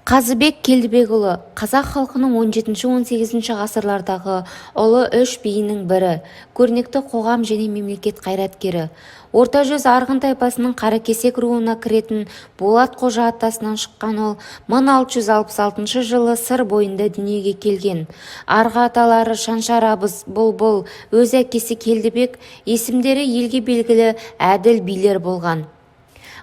Қазыбек Келдібекұлы қазақ халқының 17-18 ғасырлардағы ұлы үш биінің бірі, көрнекті қоғам және мемлекет қайраткері. Орта жүз арғын тайпасының қаракесек руына кіретін Болат қожа атасынан шыққан ол 1666 жылы сыр бойында дүниеге келген. Арғы аталары Шаншар абыз, Бұлбұл, өз әкесі Келдібек есімдері елге белгілі әділ билер болған.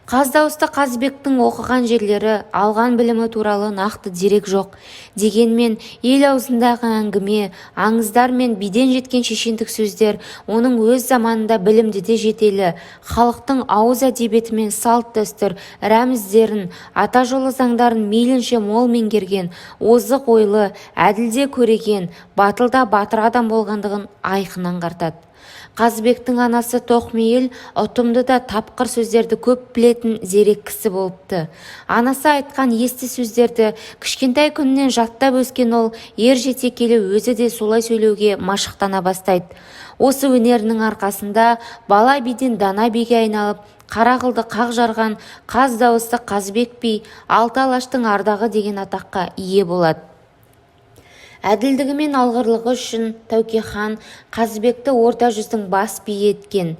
Қаз Дауысты Қазыбектің оқыған жерлері, алған білімі туралы нақты дерек жоқ. Дегенмен, ел аузындағы әңгіме, аңыздар мен биден жеткен шешендік сөздер оның өз заманында білімді де жетелі, халықтың ауыз әдебиеті мен салт-дәстүр, рәміздерін, ата жолы заңдарын мейлінше мол меңгерген, озық ойлы, әділде көреген, батылда батыр адам болғандығын айқын аңғартады. Қазыбектің анасы тоқмейіл, ұтымды да тапқыр сөздерді көп білетін зерек кісі болыпты. Анасы айтқан есті сөздерді кішкентай күнінен жаттап өскен ол ер жете келе өзі де солай сөйлеуге машықтана бастайды. Осы өнерінің арқасында бала биден дана биге айналып, қара қылды қақ жарған Қаз Дауысты Қазыбек Би алты алаштың ардағы деген атаққа ие болады. Әділдігі мен алғырлығы үшін Тәуке хан Қазыбекті орта жүздің бас биі еткен.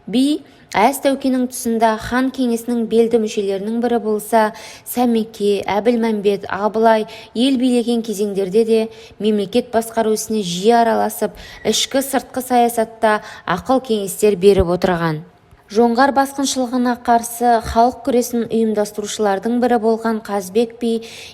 Би әз Тәукенің тұсында хан кеңесінің белді мүшелерінің бірі болса, Сәмеке, Әбілмәмбет, Абылай ел билеген кезеңдерде де мемлекет басқару ісіне жиі араласып, ішкі-сыртқы саясатта ақыл кеңестер беріп отырған. Жоңғар басқыншылығына қарсы халық күресін ұйымдастырушылардың бірі болған Қазыбек Би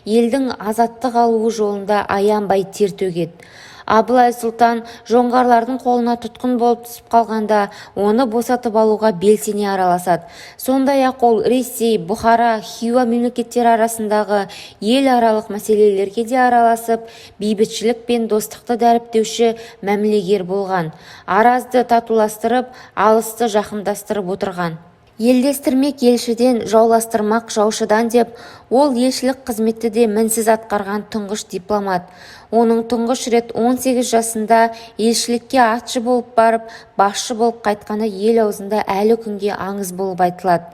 елдің азаттық алуы жолында аянбай тер төгеді. Абылай сұлтан жоңғарлардың қолына тұтқын болып түсіп қалғанда оны босатып алуға белсене араласады. Сондай-ақ ол Ресей, Бұхара, Хиуа мемлекеттері арасындағы ел аралық мәселелерге де араласып, бейбітшілік пен достықты дәріптеуші мәмілегер болған. Аразды татуластырып, алысты жақындастырып отырған. Елдестірмек елшіден, жауластырмақ жаушыдан деп, ол елшілік қызметті де мінсіз атқарған тұңғыш дипломат. Оның тұңғыш рет 18 жасында елшілікке атшы болып барып, басшы болып қайтқаны ел аузында әлі күнге аңыз болып айтылады.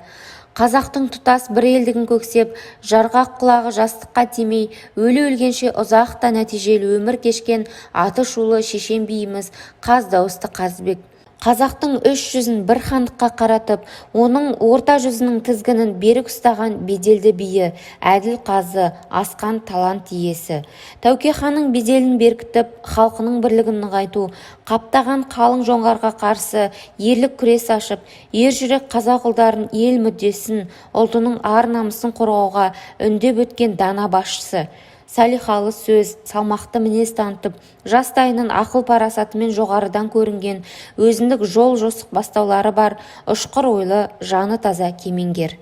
Қазақтың тұтас бір елдігін көксеп, жарғақ құлағы жастыққа тимей, өлі-өлгенше ұзақ та нәтижелі өмір кешкен аты шулы шешен биіміз Қаз Дауысты Қазыбек. Қазақтың үш жүзін бір хандыққа қаратып, оның орта жүзінің тізгінін берік ұстаған беделді биі, әділ қазы, асқан талант иесі. Тәуке ханның беделін беркітіп, халқының бірлігін нығайту, қаптаған қалың жоңғарға қарсы ерлік күрес ашып, жүрек қазақ ұлдарын ел мүддесін, ұлтының намысын қорғауға үндеп өткен дана басшысы. Салихалы сөз, салмақты мінез танытып, жастайынан ақыл парасатымен жоғарыдан көрінген, өзіндік жол жосық бастаулары бар, ұшқыр ойлы, жаны таза кемеңгер.